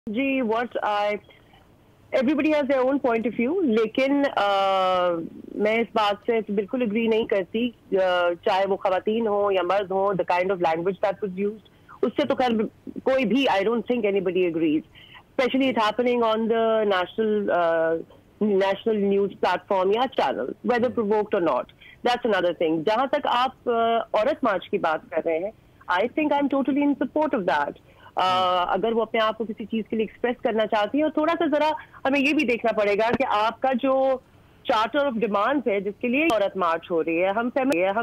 Ji, what I everybody has their own point of view, लेकिन मैं इस बात से बिल्कुल एग्री नहीं करती, चाहे वो खवातीन हो या मर्द हो, the kind of language that was used, उससे तो खैर कोई भी, I don't think anybody agrees, specially it happening on the national news platform या चैनल, वेदर प्रोवोक्ड और नॉट, दैट्स अनदर थिंग। जहां तक आप औरत मार्च की बात कर रहे हैं, I think I am totally in support of that. अगर वो अपने आप को किसी चीज के लिए एक्सप्रेस करना चाहती है, और थोड़ा सा जरा हमें ये भी देखना पड़ेगा कि आपका जो चार्टर ऑफ डिमांड्स है जिसके लिए औरत मार्च हो रही है, हम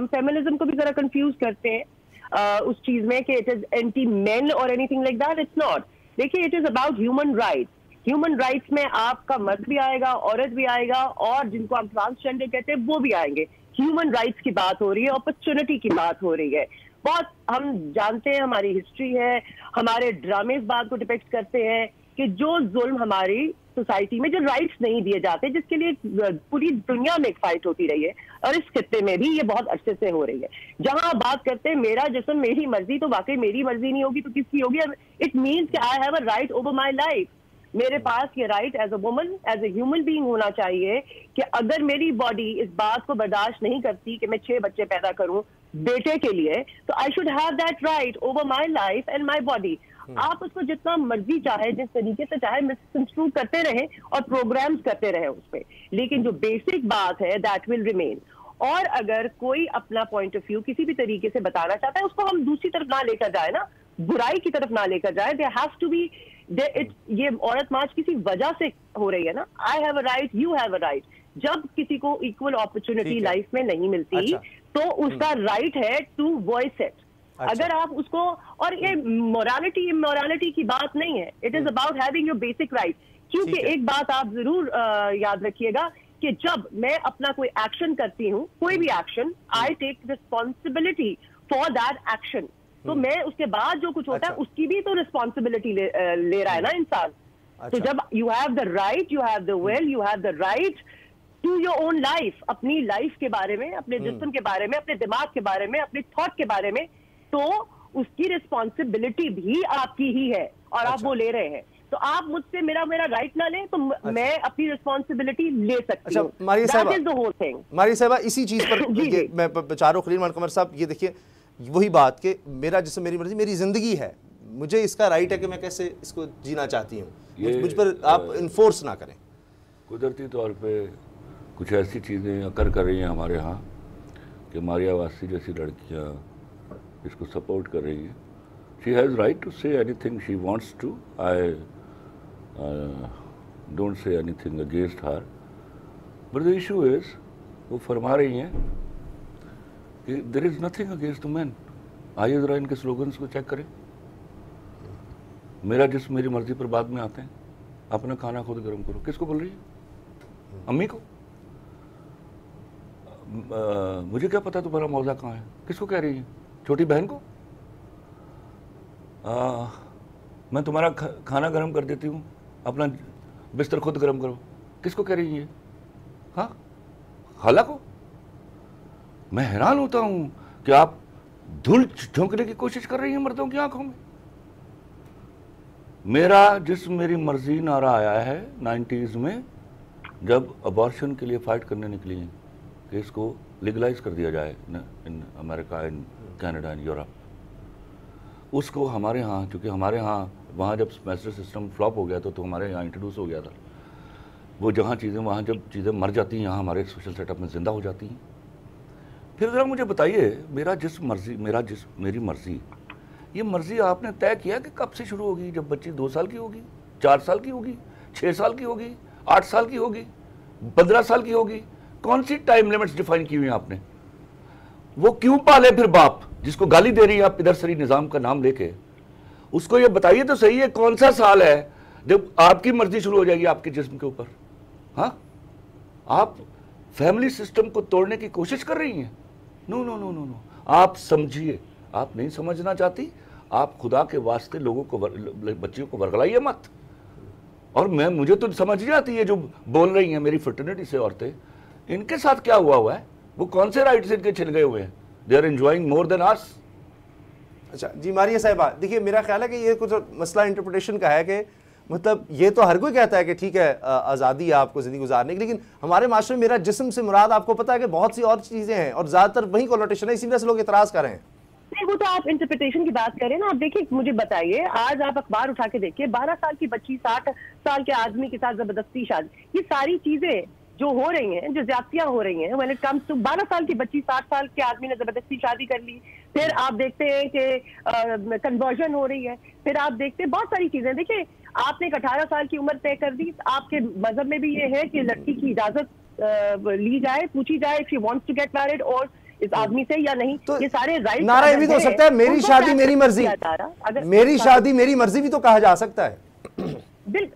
फेमिनिज्म को भी जरा कंफ्यूज करते हैं उस चीज में कि इट इज एंटी मेन और anything like that, it's not. देखिए, it is about human rights. Human rights में आपका मर्द भी आएगा, औरत भी आएगा, और जिनको आप ट्रांसजेंडर कहते हैं वो भी आएंगे। ह्यूमन राइट्स की बात हो रही है, अपॉर्चुनिटी की बात हो रही है। बहुत हम जानते हैं, हमारी हिस्ट्री है, हमारे ड्रामे इस बात को डिपेक्ट करते हैं कि जो जुल्म हमारी सोसाइटी में, जो राइट्स नहीं दिए जाते, जिसके लिए पूरी दुनिया में एक फाइट होती रही है, और इस खित्ते में भी ये बहुत अच्छे से हो रही है। जहां आप बात करते हैं मेरा जिस्म मेरी मर्जी, तो वाकई मेरी मर्जी नहीं होगी तो किसकी होगी? इट मीन्स कि I have a right over my life. मेरे पास ये right as a woman, as a human being होना चाहिए कि अगर मेरी बॉडी इस बात को बर्दाश्त नहीं करती कि मैं 6 बच्चे पैदा करूं बेटे के लिए, तो I should have that right over my life and my body. आप उसको जितना मर्जी चाहे, जिस तरीके से चाहे मिसकंस्ट्रू करते रहे और प्रोग्राम्स करते रहे उस पर, लेकिन जो बेसिक बात है दैट विल रिमेन। और अगर कोई अपना पॉइंट ऑफ व्यू किसी भी तरीके से बताना चाहता है, उसको हम दूसरी तरफ ना लेकर जाए ना, बुराई की तरफ ना लेकर जाए। देयर हैज टू बी ये औरत मार्च किसी वजह से हो रही है ना। आई have a right, you have a right. जब किसी को इक्वल अपॉर्चुनिटी लाइफ में नहीं मिलती, अच्छा, तो उसका राइट है टू वॉइस इट। अच्छा। अगर आप उसको, और ये मोरालिटी इमोरालिटी की बात नहीं है, it is about having your basic right. क्योंकि एक बात आप जरूर याद रखिएगा कि जब मैं अपना कोई एक्शन करती हूँ, कोई भी action, I take responsibility for that action. तो मैं उसके बाद जो कुछ होता है उसकी भी तो रिस्पॉन्सिबिलिटी ले रहा है ना इंसान। तो जब you have the right, you have the will, you have the right to your own life, अपनी लाइफ के बारे में, अपने जिस्म के बारे में, अपने दिमाग के बारे में, अपने थॉट के बारे में, तो उसकी रिस्पॉन्सिबिलिटी भी आपकी ही है, और आप वो ले रहे हैं। तो आप मुझसे मेरा राइट ना लें, तो मैं अपनी रिस्पॉन्सिबिलिटी ले सकती हूँ। मारिया साहबा, इसी चीज पर मैं चारों खलील मान कमर साहब, ये देखिए वही बात कि मेरा जिससे मेरी मर्जी, मेरी जिंदगी है, मुझे इसका राइट है कि मैं कैसे इसको जीना चाहती हूँ, मुझ पर आप इन्फोर्स ना करें। कुदरती तौर पे कुछ ऐसी चीज़ें अकर कर रही हैं हमारे यहाँ कि मारिया वासी जैसी लड़कियाँ इसको सपोर्ट कर रही हैं। She has right to say anything she wants to, I don't say anything against her, but the issue is वो फरमा रही हैं there is nothing against the man. आइए जरा इनके स्लोगन्स को चेक करें। मेरा जिस्म मेरी मर्जी पर बाद में आते हैं, अपना खाना खुद गर्म करो। किसको बोल रही है? अम्मी को? मुझे क्या पता तुम्हारा मौजा कहाँ है? किसको कह रही है? छोटी बहन को? मैं तुम्हारा खाना गर्म कर देती हूँ, अपना बिस्तर खुद गर्म करो। किसको कह रही है? हाँ, खाला को? मैं हैरान होता हूं कि आप धूल झोंकने की कोशिश कर रही हैं मर्दों की आंखों में। मेरा जिस्म मेरी मर्जी नारा आया है 90s में, जब अबॉर्शन के लिए फाइट करने निकली हैं कि इसको लीगलाइज कर दिया जाए in America, in Canada, in Europe. उसको हमारे यहाँ, चूँकि हमारे यहाँ वहाँ जब सेमेस्टर सिस्टम फ्लॉप हो गया तो हमारे यहाँ इंट्रोड्यूस हो गया था। वो जहाँ चीज़ें, वहाँ जब चीज़ें मर जाती हैं, यहाँ हमारे सोशल सेटअप में ज़िंदा हो जाती हैं। फिर ज़रा मुझे बताइए, मेरा जिस्म मर्जी, मेरी मर्जी, ये मर्जी आपने तय किया कि कब से शुरू होगी? जब बच्ची 2 साल की होगी, 4 साल की होगी, 6 साल की होगी, 8 साल की होगी, 15 साल की होगी? कौन सी टाइम लिमिट्स डिफाइन की हुई आपने? वो क्यों पाले फिर बाप, जिसको गाली दे रही है आप पिदरसरी निज़ाम का नाम लेके? उसको ये बताइए तो सही है, कौन सा साल है जब आपकी मर्जी शुरू हो जाएगी आपके जिस्म के ऊपर? हाँ, आप फैमिली सिस्टम को तोड़ने की कोशिश कर रही हैं। No no no no no, आप समझिए। आप नहीं समझना चाहती, आप खुदा के वास्ते लोगों को, बच्चियों को वर्गलाइए मत। और मुझे तो समझ नहीं आती है जो बोल रही हैं मेरी फ्रेटर्निटी से औरतें, इनके साथ क्या हुआ है? वो कौन से राइट्स इनके छिन गए हुए हैं? They are enjoying more than us. अच्छा जी, मारिया साहिबा, देखिए मेरा ख्याल है कि ये कुछ मसला इंटरप्रिटेशन का है कि मतलब ये तो हर कोई कहता है कि ठीक है आज़ादी है आपको ज़िंदगी गुजारने की, लेकिन हमारे माशरे में मेरा जिस्म से मुराद आपको पता है कि बहुत सी और चीज़ें हैं और ज़्यादातर वही कॉनोटेशन है, इसी वजह से लोग इतराज़ कर रहे हैं। नहीं, वो तो आप इंटरप्रिटेशन की बात करें ना। आप देखिए, मुझे बताइए, आज आप अखबार उठा के देखिए, 12 साल की बच्ची 60 साल के आदमी के साथ जबरदस्ती शादी, ये सारी चीजें जो हो रही हैं, जो ज्यादतियां हो रही हैं, व्हेन इट कम्स टू 12 साल की बच्ची 60 साल के आदमी ने जबरदस्ती शादी कर ली। फिर आप देखते हैं कि कन्वर्जन हो रही है, फिर आप देखते हैं बहुत सारी चीजें। देखिए, आपने एक 18 साल की उम्र तय कर दी, आपके मजहब में भी ये है कि लड़की की इजाजत ली जाए, पूछी जाए if she wants to get married और इस आदमी से या नहीं। तो ये सारे राइट नारा भी तो हो सकता है, मेरी शादी मेरी मर्जी, अगर मेरी शादी मेरी मर्जी भी तो कहा जा सकता है।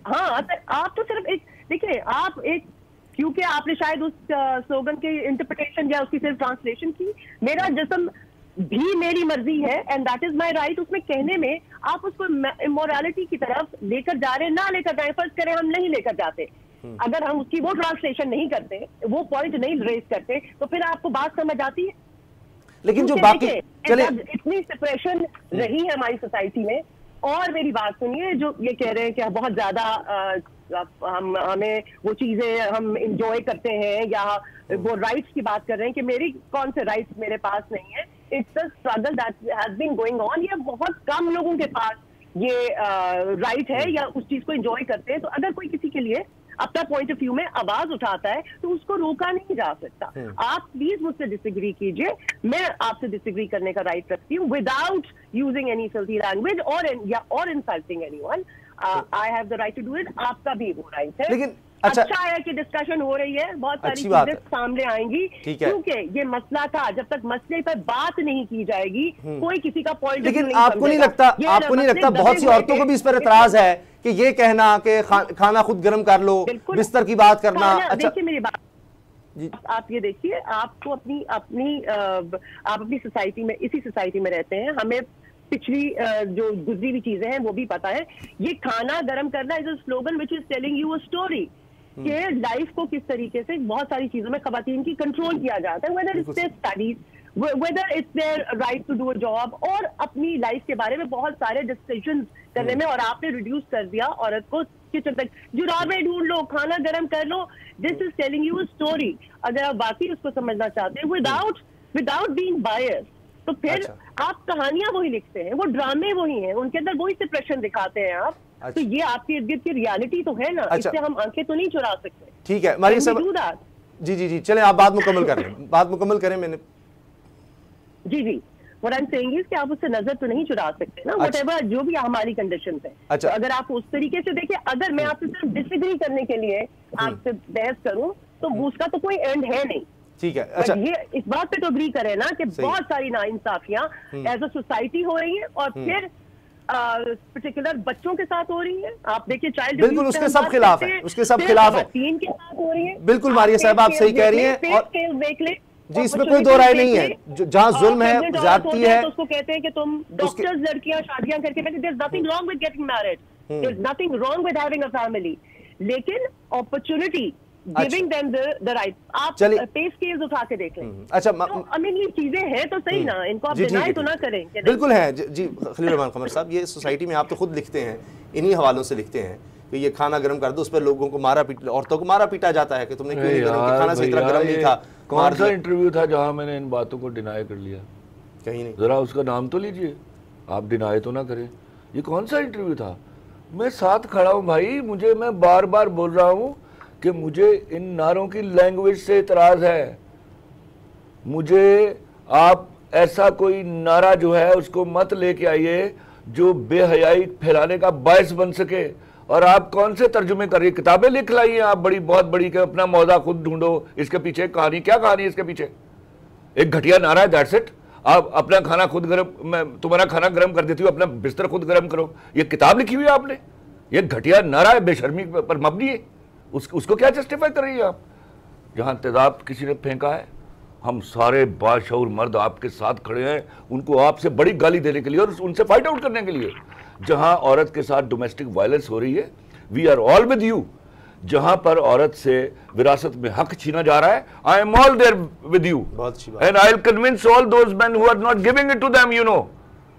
हाँ, आप तो सिर्फ एक देखिए, आप एक, क्योंकि आपने शायद उस स्लोगन के इंटरप्रिटेशन या उसकी सिर्फ ट्रांसलेशन की, मेरा जिस्म भी मेरी मर्जी है and that is my right, उसमें कहने में आप उसको इमोरलिटी की तरफ लेकर जा रहे हैं, ना लेकर जाए। फर्ज करें हम नहीं लेकर जाते, अगर हम उसकी वो ट्रांसलेशन नहीं करते, वो पॉइंट नहीं रेज करते, तो फिर आपको बात समझ आती है। लेकिन जो बाकी चले, इतनी सेपरेशन रही है हमारी सोसाइटी में। और मेरी बात सुनिए, जो ये कह रहे हैं कि बहुत ज्यादा हमें वो चीजें हम इंजॉय करते हैं या वो राइट्स की बात कर रहे हैं कि मेरी कौन से राइट्स मेरे पास नहीं है। It's a struggle that has been going on. ये बहुत कम लोगों के पास ये राइट है या उस चीज को एंजॉय करते हैं। तो अगर कोई किसी के लिए अपना पॉइंट ऑफ व्यू में आवाज उठाता है तो उसको रोका नहीं जा सकता। आप प्लीज मुझसे डिसएग्री कीजिए, मैं आपसे डिसएग्री करने का राइट रखती हूँ without using any filthy language और insulting anyone. I have the right to do it. आपका भी वो राइट है। लेकिन अच्छा है कि डिस्कशन हो रही है, बहुत सारी चीजें सामने आएंगी, क्योंकि ये मसला था। जब तक मसले पर बात नहीं की जाएगी, कोई किसी का पॉइंट। लेकिन आपको नहीं लगता बहुत सी औरतों को भी इस पर एतराज है कि ये कहना कि खाना खुद गर्म कर लो, बिस्तर की बात करना। अच्छा, देखिए मेरी बात, आप ये देखिए, आपको अपनी सोसाइटी में, इसी सोसाइटी में रहते हैं, हमें पिछली जो गुजरी हुई चीजें हैं वो भी पता है। ये खाना गर्म करना is a slogan which is telling you a story कि लाइफ को किस तरीके से बहुत सारी चीजों में खवातीन की कंट्रोल किया जाता है, whether it's their studies, whether it's their right to do a job, और अपनी लाइफ के बारे में बहुत सारे डिसीजंस करने में। और आपने रिड्यूस कर दिया औरत को किचन तक, जुराबे ढूंढ लो, खाना गर्म कर लो। This is telling you a story. अगर आप बाकी उसको समझना चाहते हैं विदाउट बीइंग बायस्ड, तो फिर आप कहानियां वही लिखते हैं, वो ड्रामे वही हैं, उनके अंदर वही सेपरेशन दिखाते हैं आप। तो ये आपके इर्द गिर्द की रियलिटी तो है ना। इससे हम आंखें तो नहीं चुरा सकते। ठीक है मारिया साहब, जी चलें, आप बात मुकम्मल करें। मैंने जी What I'm saying is कि आप उससे नजर तो नहीं चुरा सकते ना, whatever जो भी हमारी कंडीशन है। तो अगर आप उस तरीके से देखिए, अगर मैं आपसे सिर्फ डिसएग्री करने के लिए आपसे बहस करूं तो उसका तो कोई एंड है नहीं। ठीक है, अच्छा, ये इस बात पे तो अग्री करें ना कि बहुत सारी नाइंसाफियां एज अ सोसाइटी हो रही है, और फिर पर्टिकुलर बच्चों के साथ हो रही है। आप देखिए, चाइल्ड बिल्कुल उसके सब खिलाफ है, उसके सब खिलाफ है, तीन के साथ हो रही है। बिल्कुल मारिया साहब, आप सही कह रही हैं। देख ले जी, इसमें कोई दो राय नहीं है। जहाँ जुल्म है, ज्यादती है, तो उसको कहते हैं कि तुम डॉक्टर्स लड़कियां शादियां करके, there is nothing wrong with getting married, there is nothing wrong with having a family, लेकिन opportunity giving them the right. आप पे स्केल्स उठा के देख लें। अच्छा, आई मीन ये चीजें हैं तो सही ना, इनको आप डिनाई तो ना करें। बिल्कुल है जी खलील रहमान कमर साहब, ये सोसाइटी में आप तो खुद लिखते हैं, इन्हीं हवालों से लिखते हैं कि ये खाना गर्म कर दो, उस पर लोगों को औरतों को मारा पीटा जाता है कि तुमने क्यों नहीं गर्म किया, खाना सही तरह गर्म नहीं था। कौन सा इंटरव्यू था जहां मैंने इन बातों को डिनाई कर लिया? कहीं नहीं। जरा उसका नाम तो लीजिए, आप डिनाई तो ना करें। ये कौन सा इंटरव्यू था? मैं साथ खड़ा हूं भाई, मैं बार बार बोल रहा हूं कि मुझे इन नारों की लैंग्वेज से इतराज है। मुझे आप ऐसा कोई नारा जो है उसको मत लेके आइए जो बेहयाई फैलाने का बायस बन सके। और आप कौन से तर्जुमे कर रही, किताबें लिख लाइए आप बड़ी, बहुत बड़ी, के अपना मौजा खुद ढूंढो, इसके पीछे कहानी, क्या कहानी है इसके पीछे? एक घटिया नारा है, दैट्स इट। आप अपना खाना खुद गर्म, मैं तुम्हारा खाना गर्म कर देती हूँ, अपना बिस्तर खुद गर्म करो, ये किताब लिखी हुई है आपने, ये घटिया नारा है, बेशर्मी पर मबनी है। उसको क्या जस्टिफाई कर रही है आप? जहां तेजाब किसी ने फेंका है, हम सारे बाशऊर मर्द आपके साथ खड़े हैं उनको आपसे बड़ी गाली देने के लिए और उनसे फाइट आउट करने के लिए। जहां औरत के साथ डोमेस्टिक वायलेंस हो रही है, we are all with you. जहां पर औरत से विरासत में हक छीना जा रहा है, I am all there with you, and I will convince all those men who are not giving it to them, you know,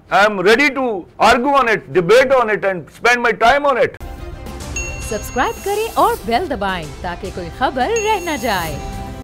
I am ready to argue on it, debate on it and spend my time on it. Subscribe करें और bell दबाएं ताकि कोई खबर रह न जाए।